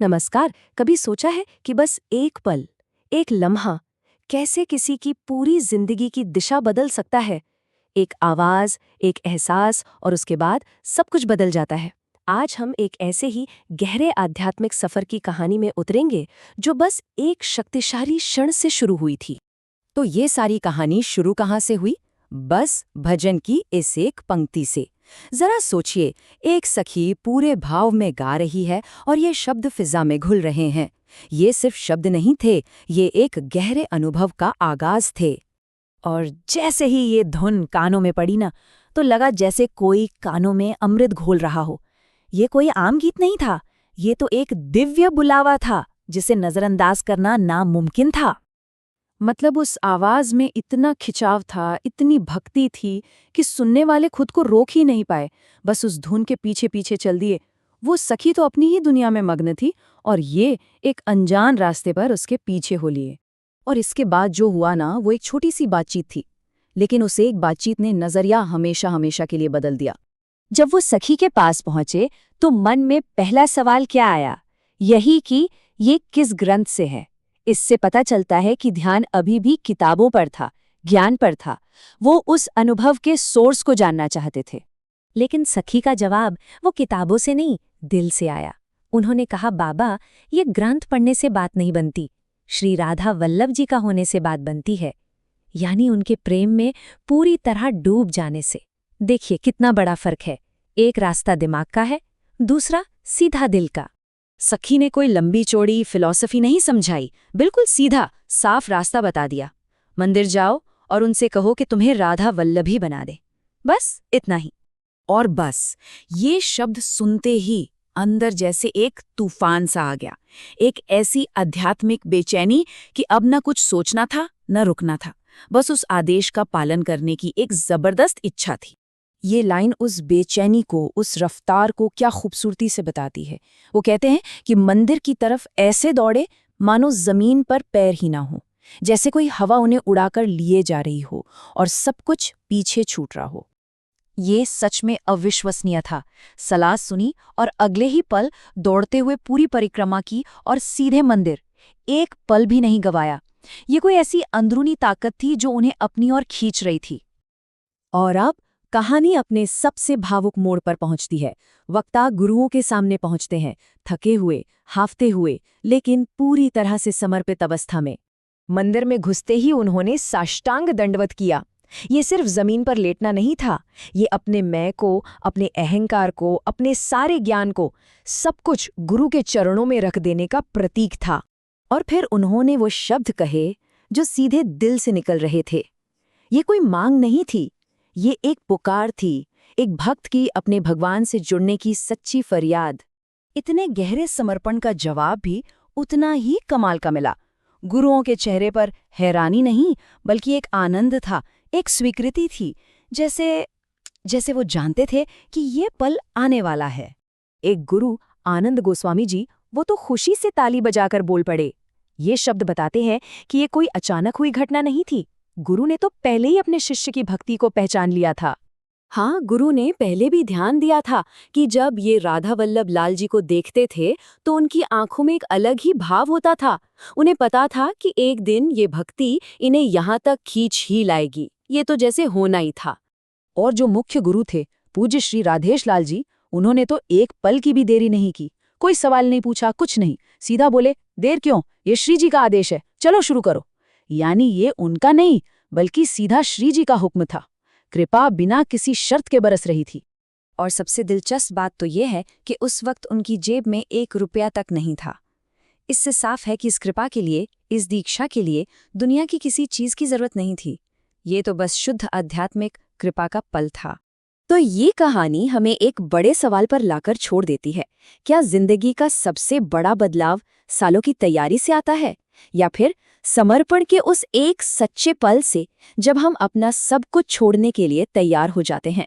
नमस्कार। कभी सोचा है कि बस एक पल, एक लम्हा कैसे किसी की पूरी जिंदगी की दिशा बदल सकता है? एक आवाज, एक एहसास और उसके बाद सब कुछ बदल जाता है। आज हम एक ऐसे ही गहरे आध्यात्मिक सफर की कहानी में उतरेंगे जो बस एक शक्तिशाली क्षण से शुरू हुई थी। तो ये सारी कहानी शुरू कहाँ से हुई? बस भजन की इस एक पंक्ति से। जरा सोचिए, एक सखी पूरे भाव में गा रही है और ये शब्द फिजा में घुल रहे हैं। ये सिर्फ शब्द नहीं थे, ये एक गहरे अनुभव का आगाज थे। और जैसे ही ये धुन कानों में पड़ी ना, तो लगा जैसे कोई कानों में अमृत घोल रहा हो। ये कोई आम गीत नहीं था, ये तो एक दिव्य बुलावा था जिसे नजरअंदाज करना नामुमकिन था। मतलब उस आवाज में इतना खिंचाव था, इतनी भक्ति थी कि सुनने वाले खुद को रोक ही नहीं पाए, बस उस धुन के पीछे पीछे चल दिए। वो सखी तो अपनी ही दुनिया में मग्न थी और ये एक अनजान रास्ते पर उसके पीछे हो लिए। और इसके बाद जो हुआ ना, वो एक छोटी सी बातचीत थी, लेकिन उस एक बातचीत ने नजरिया हमेशा हमेशा के लिए बदल दिया। जब वो सखी के पास पहुंचे तो मन में पहला सवाल क्या आया? यही कि ये किस ग्रंथ से है। इससे पता चलता है कि ध्यान अभी भी किताबों पर था, ज्ञान पर था। वो उस अनुभव के सोर्स को जानना चाहते थे। लेकिन सखी का जवाब वो किताबों से नहीं, दिल से आया। उन्होंने कहा, बाबा, ये ग्रंथ पढ़ने से बात नहीं बनती, श्री राधा वल्लभ जी का होने से बात बनती है, यानी उनके प्रेम में पूरी तरह डूब जाने से। देखिए कितना बड़ा फर्क है। एक रास्ता दिमाग का है, दूसरा सीधा दिल का। सखी ने कोई लंबी चौड़ी फिलॉसफी नहीं समझाई, बिल्कुल सीधा साफ रास्ता बता दिया। मंदिर जाओ और उनसे कहो कि तुम्हें राधा वल्लभी बना दे, बस इतना ही। और बस ये शब्द सुनते ही अंदर जैसे एक तूफान सा आ गया, एक ऐसी आध्यात्मिक बेचैनी कि अब न कुछ सोचना था न रुकना था, बस उस आदेश का पालन करने की एक जबरदस्त इच्छा थी। ये लाइन उस बेचैनी को, उस रफ्तार को क्या खूबसूरती से बताती है। वो कहते हैं कि मंदिर की तरफ ऐसे दौड़े मानो जमीन पर पैर ही ना हो, जैसे कोई हवा उन्हें उड़ाकर लिए जा रही हो और सब कुछ पीछे छूट रहा हो। ये सच में अविश्वसनीय था। सलाह सुनी और अगले ही पल दौड़ते हुए पूरी परिक्रमा की और सीधे मंदिर। एक पल भी नहीं गवाया। ये कोई ऐसी अंदरूनी ताकत थी जो उन्हें अपनी ओर खींच रही थी। और अब कहानी अपने सबसे भावुक मोड़ पर पहुंचती है। वक्ता गुरुओं के सामने पहुंचते हैं, थके हुए, हाफते हुए, लेकिन पूरी तरह से समर्पित अवस्था में। मंदिर में घुसते ही उन्होंने साष्टांग दंडवत किया। ये सिर्फ जमीन पर लेटना नहीं था, ये अपने मैं को, अपने अहंकार को, अपने सारे ज्ञान को, सब कुछ गुरु के चरणों में रख देने का प्रतीक था। और फिर उन्होंने वो शब्द कहे जो सीधे दिल से निकल रहे थे। ये कोई मांग नहीं थी, ये एक पुकार थी, एक भक्त की अपने भगवान से जुड़ने की सच्ची फरियाद। इतने गहरे समर्पण का जवाब भी उतना ही कमाल का मिला। गुरुओं के चेहरे पर हैरानी नहीं, बल्कि एक आनंद था, एक स्वीकृति थी, जैसे वो जानते थे कि ये पल आने वाला है। एक गुरु, आनंद गोस्वामी जी, वो तो खुशी से ताली बजाकर बोल पड़े। ये शब्द बताते हैं कि ये कोई अचानक हुई घटना नहीं थी। गुरु ने तो पहले ही अपने शिष्य की भक्ति को पहचान लिया था। हाँ, गुरु ने पहले भी ध्यान दिया था कि जब ये राधा वल्लभ लाल जी को देखते थे तो उनकी आंखों में एक अलग ही भाव होता था। उन्हें पता था कि एक दिन ये भक्ति इन्हें यहाँ तक खींच ही लाएगी। ये तो जैसे होना ही था। और जो मुख्य गुरु थे, पूज्य श्री राधेश लाल जी, उन्होंने तो एक पल की भी देरी नहीं की। कोई सवाल नहीं पूछा, कुछ नहीं, सीधा बोले, देर क्यों, ये श्री जी का आदेश है, चलो शुरू करो। यानी ये उनका नहीं, बल्कि सीधा श्री जी का हुक्म था। कृपा बिना किसी शर्त के बरस रही थी। और सबसे दिलचस्प बात तो ये है कि उस वक्त उनकी जेब में 1 रुपया तक नहीं था। इससे साफ है कि इस कृपा के लिए, इस दीक्षा के लिए दुनिया की किसी चीज की जरूरत नहीं थी। ये तो बस शुद्ध आध्यात्मिक कृपा का पल था। तो ये कहानी हमें एक बड़े सवाल पर लाकर छोड़ देती है। क्या जिंदगी का सबसे बड़ा बदलाव सालों की तैयारी से आता है, या फिर समर्पण के उस एक सच्चे पल से, जब हम अपना सब कुछ छोड़ने के लिए तैयार हो जाते हैं?